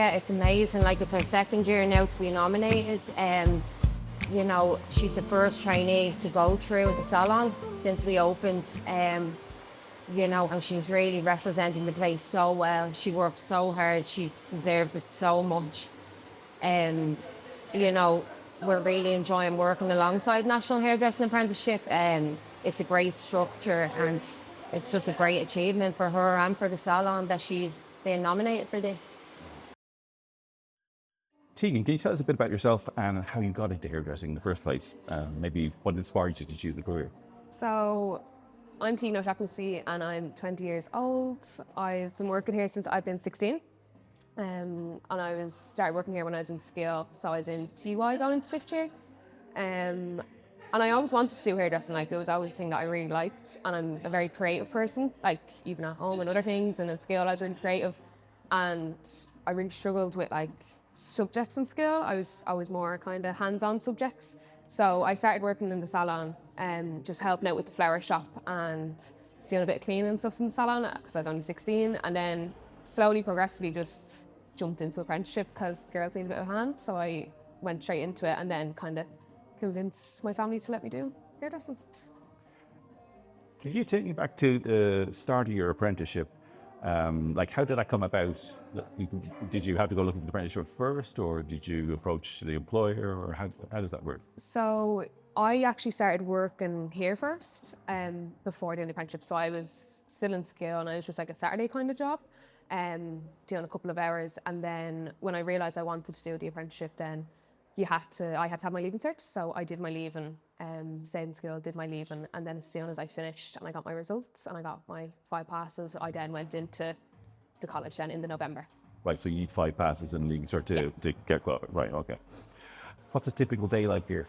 Yeah, it's amazing. Like, it's her second year now to be nominated. You know, she's the first trainee to go through the salon since we opened. You know, and she's really representing the place so well. She worked so hard. She deserves it so much. You know, we're really enjoying working alongside National Hairdressing Apprenticeship. It's a great structure, and it's just a great achievement for her and for the salon that she's been nominated for this. Tegan, can you tell us a bit about yourself and how you got into hairdressing in the first place? Maybe what inspired you to choose the career? So, I'm Tegan O'Shaughnessy and I'm 20 years old. I've been working here since I've been 16. And I started working here when I was in school. So I was in TY going into 5th year. And I always wanted to do hairdressing. Like, it was always a thing that I really liked. And I'm a very creative person, like even at home and other things. And in school I was really creative. And I really struggled with like subjects in school. I was always more kind of hands-on subjects. So I started working in the salon, just helping out with the flower shop and doing a bit of cleaning and stuff in the salon because I was only 16. And then slowly, progressively just jumped into apprenticeship because the girls needed a bit of a hand. So I went straight into it and then kind of convinced my family to let me do hairdressing. Can you take me back to the start of your apprenticeship? Like, how did that come about? Did you have to go looking for the apprenticeship first, or did you approach the employer, or how does that work? So I actually started working here first before doing the apprenticeship. So I was still in school and it was just like a Saturday kind of job, doing a couple of hours. And then when I realised I wanted to do the apprenticeship, then I had to have my leaving cert. So I did my leaving, stayed in school, did my leaving, and then as soon as I finished and I got my results and I got my 5 passes, I then went into the college then in the November. Right, so you need 5 passes and leaving cert to get qualified. Right, okay. What's a typical day like here?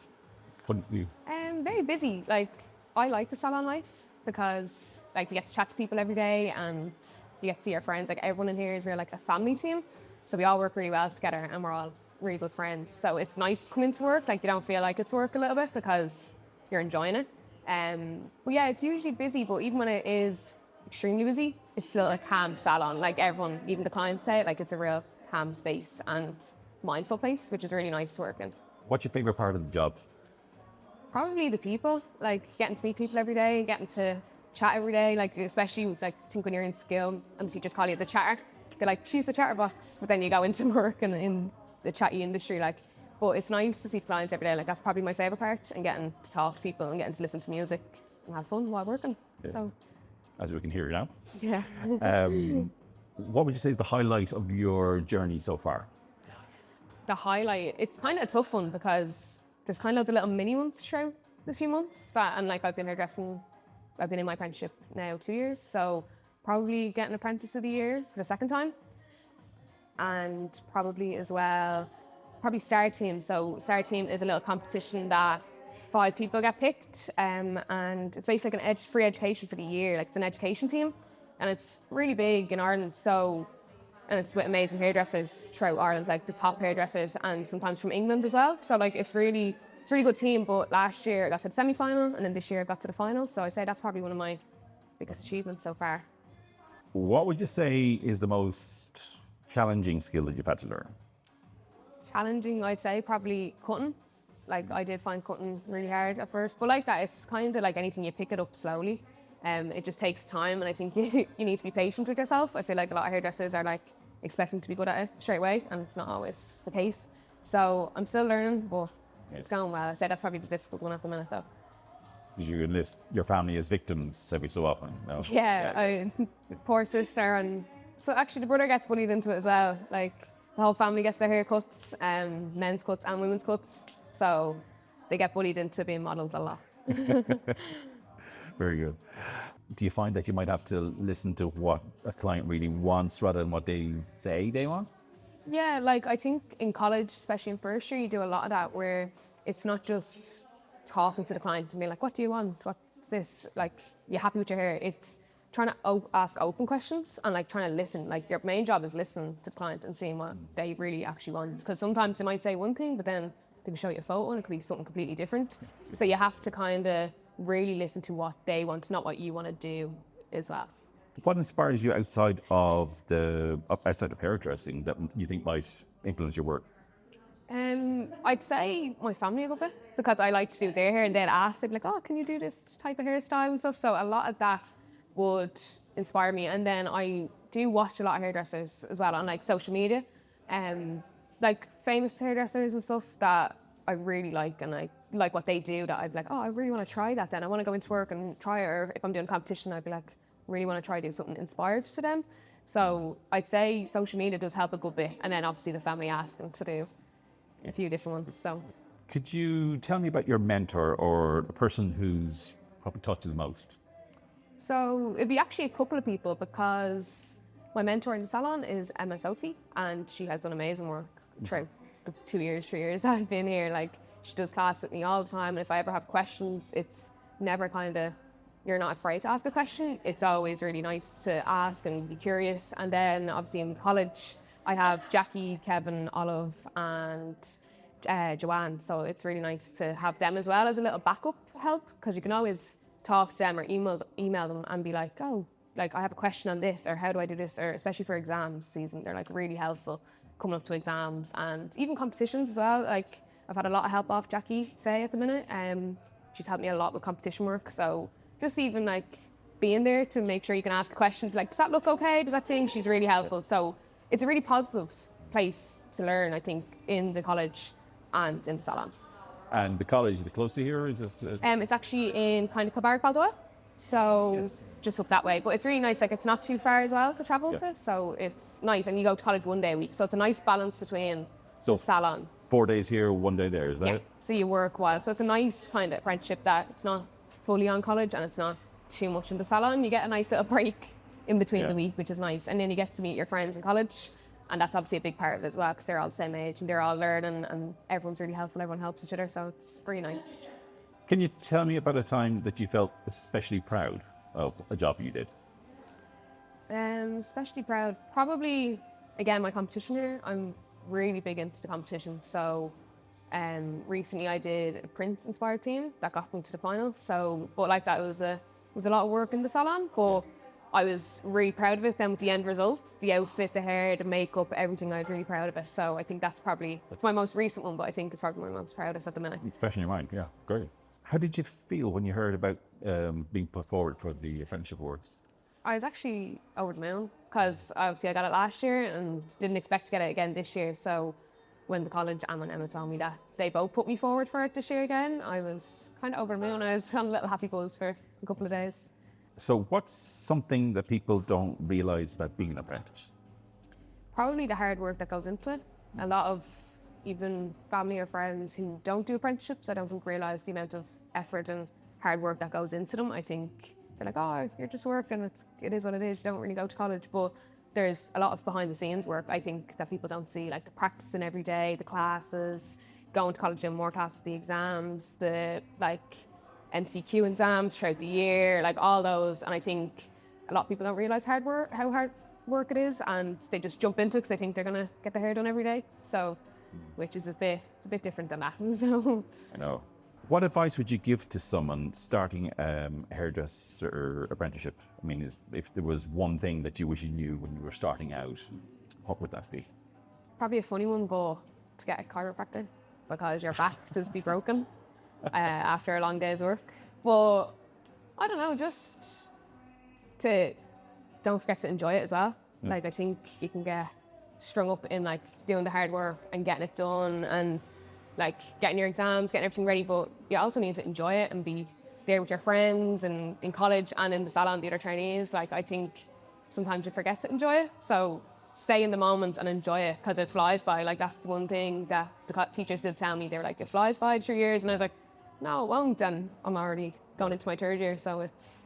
Very busy. Like, I like the salon life because like you get to chat to people every day and you get to see your friends. Like, everyone in here is really like a family team. So we all work really well together and we're all really good friends. So it's nice to come into work. Like, you don't feel like it's work a little bit because you're enjoying it. But yeah, it's usually busy, but even when it is extremely busy, it's still a calm salon. Like, everyone, even the clients say it, like it's a real calm space and mindful place, which is really nice to work in. What's your favourite part of the job? Probably the people, like getting to meet people every day, getting to chat every day, like especially like I think when you're in school and the teachers call you the chatter, they're like, she's the chatterbox, but then you go into work and in the chatty industry, like, but it's nice to see clients every day. Like, that's probably my favourite part, and getting to talk to people and getting to listen to music and have fun while working. Yeah. So, as we can hear now. Yeah. What would you say is the highlight of your journey so far? The highlight, it's kind of a tough one because there's kind of the little mini ones throughout this few months that, and like I've been in my apprenticeship now 2 years, so probably getting Apprentice of the Year for the second time. And probably as well, Star Team. So Star Team is a little competition that 5 people get picked, and it's basically like free education for the year. Like, it's an education team, and it's really big in Ireland. So, and it's with amazing hairdressers throughout Ireland, like the top hairdressers, and sometimes from England as well. So like, it's really good team. But last year I got to the semi-final, and then this year I got to the final. So I say that's probably one of my biggest achievements so far. What would you say is the most challenging skill that you've had to learn? Challenging, I'd say probably cutting. Like, I did find cutting really hard at first, but like that, it's kind of like anything, you pick it up slowly. It just takes time, and I think you need to be patient with yourself. I feel like a lot of hairdressers are like expecting to be good at it straight away, and it's not always the case. So I'm still learning, but it's going well. I say that's probably the difficult one at the minute, though. Did you enlist your family as victims every so often? No? Yeah. Poor sister, and so actually the brother gets bullied into it as well. Like, the whole family gets their haircuts, men's cuts and women's cuts. So they get bullied into being models a lot. Very good. Do you find that you might have to listen to what a client really wants rather than what they say they want? Yeah, like I think in college, especially in first year, you do a lot of that where it's not just talking to the client and being like, what do you want? What's this? Like, you happy with your hair? It's trying to ask open questions and like trying to listen. Like, your main job is listening to the client and seeing what they really actually want. Because sometimes they might say one thing, but then they can show you a photo and it could be something completely different. So you have to kind of really listen to what they want, not what you want to do as well. What inspires you outside of hairdressing that you think might influence your work? I'd say my family a good bit because I like to do their hair and they'd ask, they'd be like, oh, can you do this type of hairstyle and stuff? So a lot of that would inspire me. And then I do watch a lot of hairdressers as well on like social media, like famous hairdressers and stuff that I really like and I like what they do that I'd be like, oh, I really want to try that then. I want to go into work and try it. Or if I'm doing a competition, I'd be like, really want to try do something inspired to them. So I'd say social media does help a good bit. And then obviously the family asking to do a few different ones. So Could you tell me about your mentor or the person who's probably taught you the most? So it'd be actually a couple of people because my mentor in the salon is Emma Sophie and she has done amazing work throughout the 2 years, 3 years I've been here. Like she does class with me all the time and if I ever have questions, it's never kind of, you're not afraid to ask a question. It's always really nice to ask and be curious. And then obviously in college, I have Jackie, Kevin, Olive and Joanne. So it's really nice to have them as well as a little backup help because you can always talk to them or email them and be like, oh, like I have a question on this or how do I do this? Or especially for exams season, they're like really helpful coming up to exams and even competitions as well. Like I've had a lot of help off Jackie Faye at the minute. She's helped me a lot with competition work. So just even like being there to make sure you can ask a question, like, does that look okay? Does that thing? She's really helpful. So it's a really positive place to learn, I think, in the college and in the salon. And the college, is it close to here? Is it? It's actually in kind of Cabarg Baldoyle, so just up that way. But it's really nice, like it's not too far as well to travel to, so it's nice. And you go to college 1 day a week, so it's a nice balance between the salon. 4 days here, 1 day there, is that it? So you work while, so it's a nice kind of apprenticeship that it's not fully on college and it's not too much in the salon. You get a nice little break in between the week, which is nice. And then you get to meet your friends in college. And that's obviously a big part of it as well, because they're all the same age and they're all learning and everyone's really helpful. Everyone helps each other. So it's really nice. Can you tell me about a time that you felt especially proud of a job you did? Especially proud. Probably, again, my competition year. I'm really big into the competition. So recently I did a Prince inspired team that got me to the final. So, but like that, it was a lot of work in the salon, but I was really proud of it. Then with the end result, the outfit, the hair, the makeup, everything, I was really proud of it. So I think that's my most recent one, but I think it's probably my most proudest at the minute. It's fresh in your mind, yeah, great. How did you feel when you heard about being put forward for the apprenticeship awards? I was actually over the moon because obviously I got it last year and didn't expect to get it again this year. So when the college and when Emma told me that they both put me forward for it this year again, I was kind of over the moon. I was on a little happy buzz for a couple of days. So what's something that people don't realise about being an apprentice? Probably the hard work that goes into it. A lot of even family or friends who don't do apprenticeships, I don't think realise the amount of effort and hard work that goes into them. I think they're like, oh, you're just working, it is what it is, you don't really go to college. But there's a lot of behind the scenes work, I think, that people don't see, like the practicing every day, the classes, going to college, doing more classes, the exams, the MCQ exams throughout the year, like all those. And I think a lot of people don't realise how hard work it is, and they just jump into it because they think they're gonna get their hair done every day. So, which is it's a bit different than that. So, I know. What advice would you give to someone starting a hairdresser apprenticeship? I mean, if there was one thing that you wish you knew when you were starting out, what would that be? Probably a funny one, but to get a chiropractor because your back does be broken after a long day's work. But I don't know, just to don't forget to enjoy it as well. Yeah. Like I think you can get strung up in like doing the hard work and getting it done and like getting your exams, getting everything ready, but you also need to enjoy it and be there with your friends and in college and in the salon, the other trainees. Like I think sometimes you forget to enjoy it. So stay in the moment and enjoy it because it flies by. Like that's the one thing that the teachers did tell me. They were like, it flies by 3 years. And I was like, no, it won't. And I'm already going into my 3rd year. So it's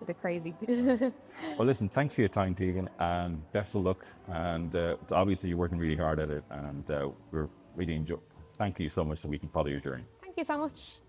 a bit crazy. Well, listen, thanks for your time, Tegan, and best of luck. And it's obviously you're working really hard at it, and we're really enjoying. Thank you so much, so we can follow your journey. Thank you so much.